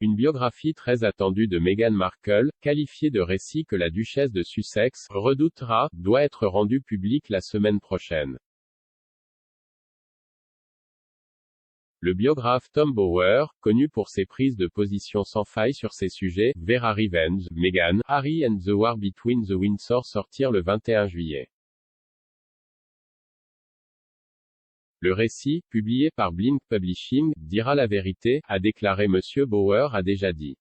une biographie très attendue de Meghan Markle, qualifiée de récit que la duchesse de Sussex redoutera, doit être rendue publique la semaine prochaine. Le biographe Tom Bower, connu pour ses prises de position sans faille sur ces sujets, verra Revenge, Meghan, Harry and the War Between the Windsor sortir le 21 juillet. Le récit, publié par Blink Publishing, dira la vérité, a déclaré Monsieur Bower a déjà dit.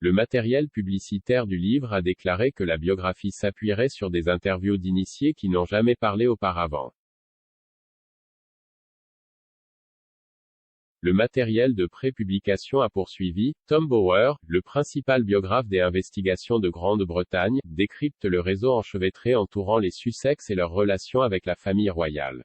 Le matériel publicitaire du livre a déclaré que la biographie s'appuierait sur des interviews d'initiés qui n'ont jamais parlé auparavant. Le matériel de pré-publication a poursuivi. Tom Bower, le principal biographe des investigations de Grande-Bretagne, décrypte le réseau enchevêtré entourant les Sussex et leurs relations avec la famille royale.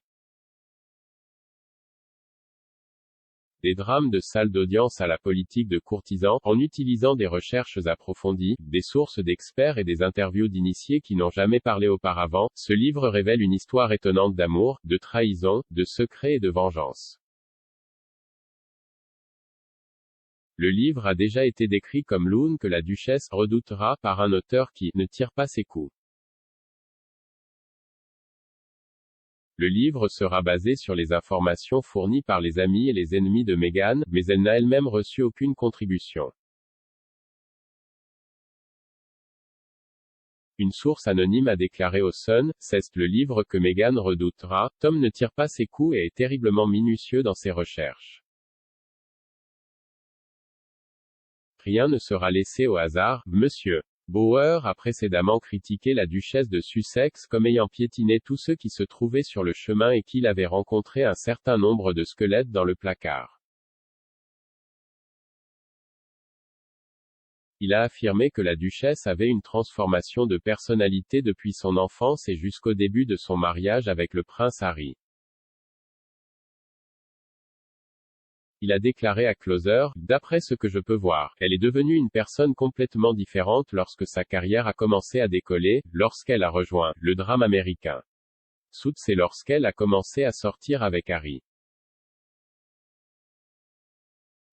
Des drames de salle d'audience à la politique de courtisans, en utilisant des recherches approfondies, des sources d'experts et des interviews d'initiés qui n'ont jamais parlé auparavant, ce livre révèle une histoire étonnante d'amour, de trahison, de secret et de vengeance. Le livre a déjà été décrit comme l'une que la duchesse redoutera par un auteur qui ne tire pas ses coups. Le livre sera basé sur les informations fournies par les amis et les ennemis de Meghan, mais elle n'a elle-même reçu aucune contribution. Une source anonyme a déclaré au Sun, c'est le livre que Meghan redoutera. Tom ne tire pas ses coups et est terriblement minutieux dans ses recherches. Rien ne sera laissé au hasard. Monsieur Bower a précédemment critiqué la duchesse de Sussex comme ayant piétiné tous ceux qui se trouvaient sur le chemin et qu'il avait rencontré un certain nombre de squelettes dans le placard. Il a affirmé que la duchesse avait une transformation de personnalité depuis son enfance et jusqu'au début de son mariage avec le prince Harry. Il a déclaré à Closer, d'après ce que je peux voir, elle est devenue une personne complètement différente lorsque sa carrière a commencé à décoller, lorsqu'elle a rejoint le drame américain. Suits et lorsqu'elle a commencé à sortir avec Harry.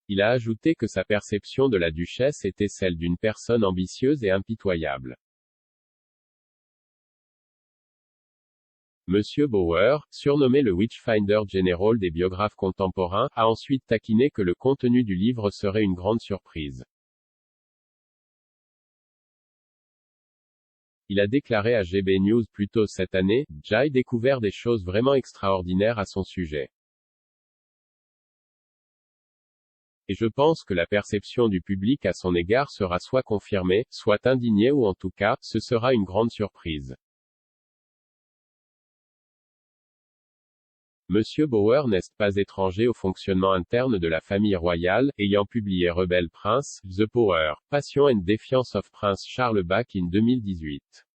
Il a ajouté que sa perception de la duchesse était celle d'une personne ambitieuse et impitoyable. Monsieur Bower, surnommé le Witchfinder General des biographes contemporains, a ensuite taquiné que le contenu du livre serait une grande surprise. Il a déclaré à GB News plus tôt cette année, j'ai découvert des choses vraiment extraordinaires à son sujet. Et je pense que la perception du public à son égard sera soit confirmée, soit indignée ou en tout cas, ce sera une grande surprise. Monsieur Bower n'est pas étranger au fonctionnement interne de la famille royale, ayant publié Rebel Prince, The Power, Passion and Defiance of Prince Charles back in 2018.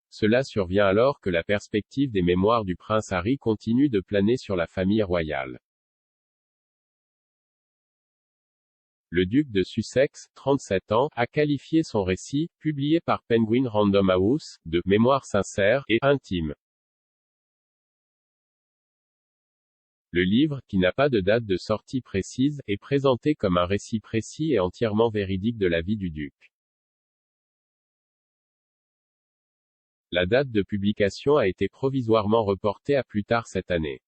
Cela survient alors que la perspective des mémoires du prince Harry continue de planer sur la famille royale. Le duc de Sussex, 37 ans, a qualifié son récit, publié par Penguin Random House, de « mémoire sincère » et « intime ». Le livre, qui n'a pas de date de sortie précise, est présenté comme un récit précis et entièrement véridique de la vie du duc. La date de publication a été provisoirement reportée à plus tard cette année.